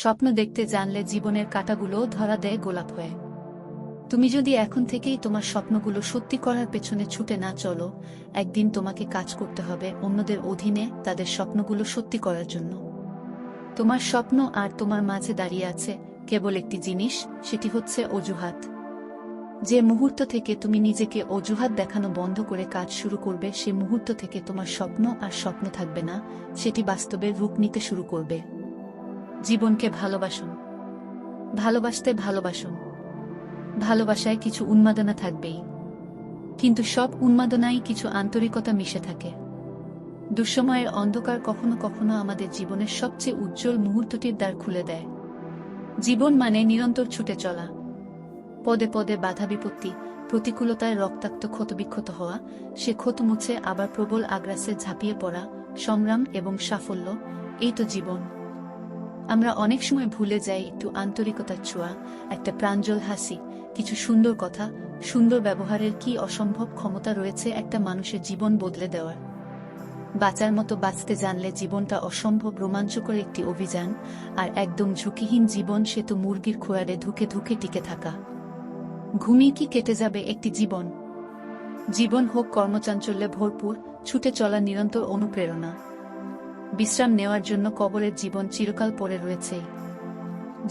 স্বপ্ন দেখতে জানলে জীবনের কাঁটাগুলো ধরা দেয় গোলাপ হয়ে। তুমি যদি এখন থেকেই তোমার স্বপ্নগুলো সত্যি করার পেছনে ছুটে না চলো, একদিন তোমাকে কাজ করতে হবে অন্যদের অধীনে তাদের স্বপ্নগুলো সত্যি করার জন্য। তোমার স্বপ্ন আর তোমার মাঝে দাঁড়িয়ে আছে কেবল একটি জিনিস, সেটি হচ্ছে অজুহাত। যে মুহূর্ত থেকে তুমি নিজেকে অজুহাত দেখানো বন্ধ করে কাজ শুরু করবে, সে মুহূর্ত থেকে তোমার স্বপ্ন আর স্বপ্ন থাকবে না, সেটি বাস্তবের রূপ নিতে শুরু করবে। জীবনকে ভালোবাসুন, ভালোবাসতে ভালোবাসুন। ভালোবাসায় কিছু উন্মাদনা থাকবেই, কিন্তু সব উন্মাদনায় কিছু আন্তরিকতা মিশে থাকে। দুঃসময়ের অন্ধকার কখনো কখনো আমাদের জীবনের সবচেয়ে উজ্জ্বল মুহূর্তটির দ্বার খুলে দেয়। জীবন মানে নিরন্তর ছুটে চলা, পদে পদে বাধা বিপত্তি, প্রতিকূলতায় রক্তাক্ত ক্ষতবিক্ষত হওয়া, সে ক্ষত মুছে আবার প্রবল আগ্রাসে ঝাঁপিয়ে পড়া, সংগ্রাম এবং সাফল্য, এই তো জীবন। আমরা অনেক সময় ভুলে যাই একটু আন্তরিকতার ছোঁয়া, একটা প্রাঞ্জল হাসি, কিছু সুন্দর কথা, সুন্দর ব্যবহারের কি অসম্ভব ক্ষমতা রয়েছে একটা মানুষের জীবন বদলে দেওয়ার। বাঁচার মতো বাঁচতে জানলে জীবনটা অসম্ভব রোমাঞ্চকর একটি অভিযান, আর একদম ঝুঁকিহীন জীবন সে তো মুরগির খোয়ারে ধুকে ধুকে টিকে থাকা। ঘুমিয়ে কি কেটে যাবে একটি জীবন? জীবন হোক কর্মচাঞ্চল্যে ভরপুর, ছুটে চলা নিরন্তর অনুপ্রেরণা। বিশ্রাম নেওয়ার জন্য কবরের জীবন চিরকাল পড়ে রয়েছেই।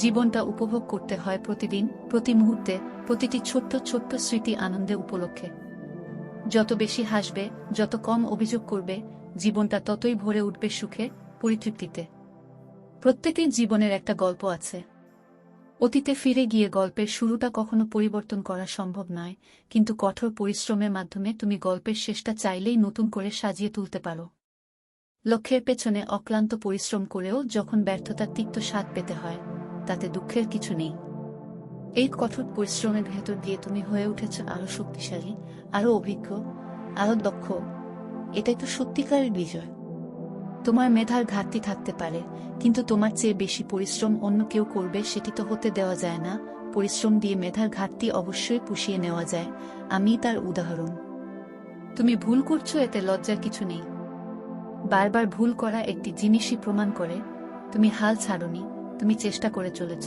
জীবনটা উপভোগ করতে হয় প্রতিদিন, প্রতি মুহূর্তে, প্রতিটি ছোট্ট ছোট্ট স্মৃতি আনন্দে উপলক্ষে। যত বেশি হাসবে, যত কম অভিযোগ করবে, জীবনটা ততই ভরে উঠবে সুখে, পরিতৃপ্তিতে। প্রত্যেকের জীবনের একটা গল্প আছে। অতীতে ফিরে গিয়ে গল্পের শুরুটা কখনো পরিবর্তন করা সম্ভব নয়, কিন্তু কঠোর পরিশ্রমের মাধ্যমে তুমি গল্পের শেষটা চাইলেই নতুন করে সাজিয়ে তুলতে পারো। লক্ষ্যের পেছনে অক্লান্ত পরিশ্রম করেও যখন ব্যর্থতার তিক্ত স্বাদ পেতে হয়, তাতে দুঃখের কিছু নেই। এই কঠোর পরিশ্রমের ভেতর দিয়ে তুমি হয়ে উঠেছ আরো শক্তিশালী, আরো অভিজ্ঞ, আরো দক্ষ। এটাই তো সত্যিকারের বিজয়। তোমার মেধার ঘাটতি থাকতে পারে, কিন্তু তোমার চেয়ে বেশি পরিশ্রম অন্য কেউ করবে সেটি তো হতে দেওয়া যায় না। পরিশ্রম দিয়ে মেধার ঘাটতি অবশ্যই পুষিয়ে নেওয়া যায়, আমি তার উদাহরণ। তুমি ভুল করছো, এতে লজ্জার কিছু নেই। বারবার ভুল করা একটি জিনিসই প্রমাণ করে তুমি হাল ছাড়োনি, তুমি চেষ্টা করে চলেছ।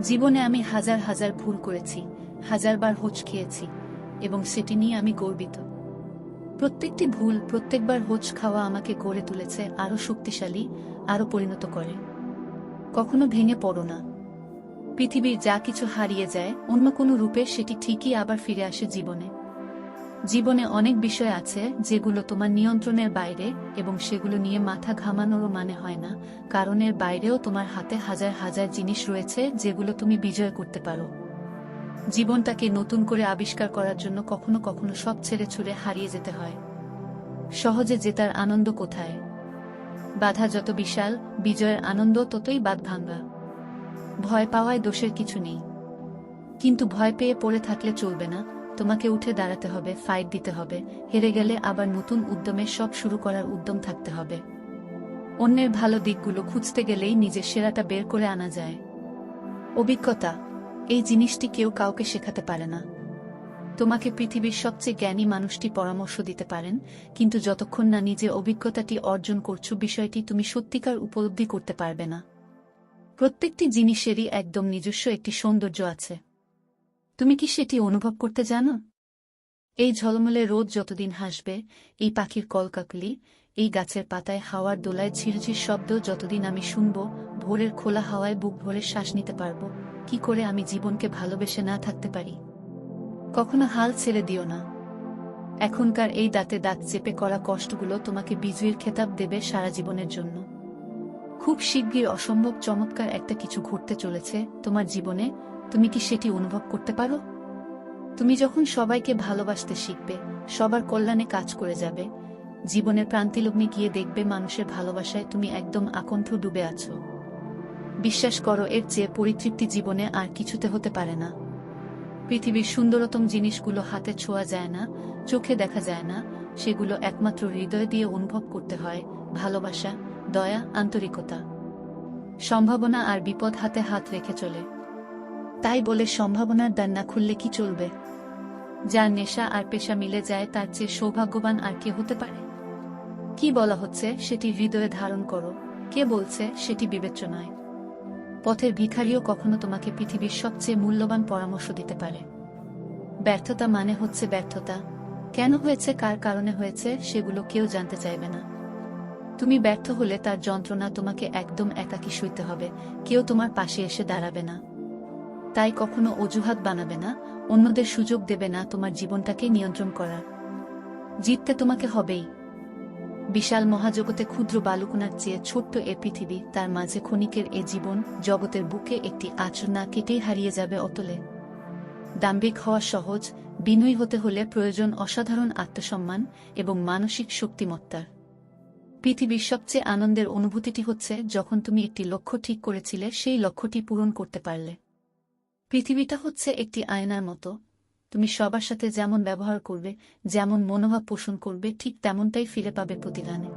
জীবনে আমি হাজার হাজার ভুল করেছি, হাজারবার হোঁচ খেয়েছি, এবং সেটি নিয়ে আমি গর্বিত। প্রত্যেকটি ভুল, প্রত্যেকবার হোঁচ খাওয়া আমাকে গড়ে তুলেছে আরো শক্তিশালী, আরো পরিণত করে। কখনো ভেঙে পড়ো না। পৃথিবীর যা কিছু হারিয়ে যায়, অন্য কোনো রূপে সেটি ঠিকই আবার ফিরে আসে জীবনে। জীবনে অনেক বিষয় আছে যেগুলো তোমার নিয়ন্ত্রণের বাইরে, এবং সেগুলো নিয়ে মাথা ঘামানোরও মানে হয় না, কারণ এর বাইরেও তোমার হাতে হাজার হাজার জিনিস রয়েছে যেগুলো তুমি বিজয় করতে পারো। জীবনটাকে নতুন করে আবিষ্কার করার জন্য কখনো কখনো সব ছেড়ে ছুড়ে হারিয়ে যেতে হয়। সহজে জেতার আনন্দ কোথায়? বাধা যত বিশাল, বিজয়ের আনন্দ ততই বাঁধভাঙা। ভয় পাওয়ায় দোষের কিছু নেই, কিন্তু ভয় পেয়ে পড়ে থাকলে চলবে না। তোমাকে উঠে দাঁড়াতে হবে, ফাইট দিতে হবে। হেরে গেলে আবার নতুন উদ্যমে সব শুরু করার উদ্যম থাকতে হবে। অন্যের ভালো দিকগুলো খুঁজতে গেলেই নিজের সেরাটা বের করে আনা যায়। অভিজ্ঞতা, এই জিনিসটি কেউ কাউকে শেখাতে পারে না। তোমাকে পৃথিবীর সবচেয়ে জ্ঞানী মানুষটি পরামর্শ দিতে পারেন, কিন্তু যতক্ষণ না নিজে অভিজ্ঞতাটি অর্জন করছো, বিষয়টি তুমি সত্যিকার উপলব্ধি করতে পারবে না। প্রত্যেকটি জিনিসেরই একদম নিজস্ব একটি সৌন্দর্য আছে। তুমি কি সেটি অনুভব করতে জানো? এই ঝলমলে রোদ যতদিন হাসবে, এই পাখির কলকাকলি, এই গাছের পাতায় হাওয়ার দোলায় ঝিরঝির শব্দ যতদিন আমি শুনব, ভোরের খোলা হাওয়ায় বুক ভরে শ্বাস নিতে পারব, কি করে আমি জীবনকে ভালোবেসে না থাকতে পারি? কখনো হাল ছেড়ে দিও না। এখনকার এই দাঁতে দাঁত চেপে করা কষ্টগুলো তোমাকে বিজয়ীর খেতাব দেবে সারা জীবনের জন্য। খুব শিগগির অসম্ভব চমৎকার একটা কিছু ঘটতে চলেছে তোমার জীবনে। তুমি কি সেটি অনুভব করতে পারো? তুমি যখন সবাইকে ভালোবাসতে শিখবে, সবার কল্যাণে কাজ করে যাবে, জীবনের প্রান্তিলগ্নে গিয়ে দেখবে মানুষের ভালোবাসায় তুমি একদম আকণ্ঠ ডুবে আছো। বিশ্বাস করো, এর চেয়ে পরিতৃপ্তি জীবনে আর কিছুতে হতে পারে না। পৃথিবীর সুন্দরতম জিনিসগুলো হাতে ছোঁয়া যায় না, চোখে দেখা যায় না, সেগুলো একমাত্র হৃদয় দিয়ে অনুভব করতে হয়। ভালোবাসা, দয়া, আন্তরিকতা। সম্ভাবনা আর বিপদ হাতে হাত রেখে চলে। তাই বলে সম্ভাবনার দ্বার না খুললে কি চলবে? যার নেশা আর পেশা মিলে যায়, তার চেয়ে সৌভাগ্যবান আর কে হতে পারে? কি বলা হচ্ছে সেটি হৃদয়ে ধারণ করো, কে বলছে সেটি বিবেচ্য নয়। পথের ভিখারিও কখনো তোমাকে পৃথিবীর সবচেয়ে মূল্যবান পরামর্শ দিতে পারে। ব্যর্থতা মানে হচ্ছে ব্যর্থতা, কেন হয়েছে, কার কারণে হয়েছে, সেগুলো কেউ জানতে চাইবে না। তুমি ব্যর্থ হলে তার যন্ত্রণা তোমাকে একদম একাকী সইতে হবে, কেউ তোমার পাশে এসে দাঁড়াবে না। তাই কখনো অজুহাত বানাবে না, অন্যদের সুযোগ দেবে না তোমার জীবনটাকে নিয়ন্ত্রণ করার। জিততে তোমাকে হবেই। বিশাল মহাজগতে ক্ষুদ্র বালুকণার চেয়ে ছোট্ট এ পৃথিবী, তার মাঝে ক্ষণিকের এ জীবন, জগতের বুকে একটি আঁচড় না কেটেই হারিয়ে যাবে অতলে। দাম্ভিক হওয়া সহজ, বিনয়ী হতে হলে প্রয়োজন অসাধারণ আত্মসম্মান এবং মানসিক শক্তিমত্তার। পৃথিবীর সবচেয়ে আনন্দের অনুভূতিটি হচ্ছে যখন তুমি একটি লক্ষ্য ঠিক করেছিলে, সেই লক্ষ্যটি পূরণ করতে পারলে। পৃথিবীটা হচ্ছে একটি আয়নার মতো, তুমি সবার সাথে যেমন ব্যবহার করবে, যেমন মনোভাব পোষণ করবে, ঠিক তেমনটাই ফিরে পাবে প্রতিদানে।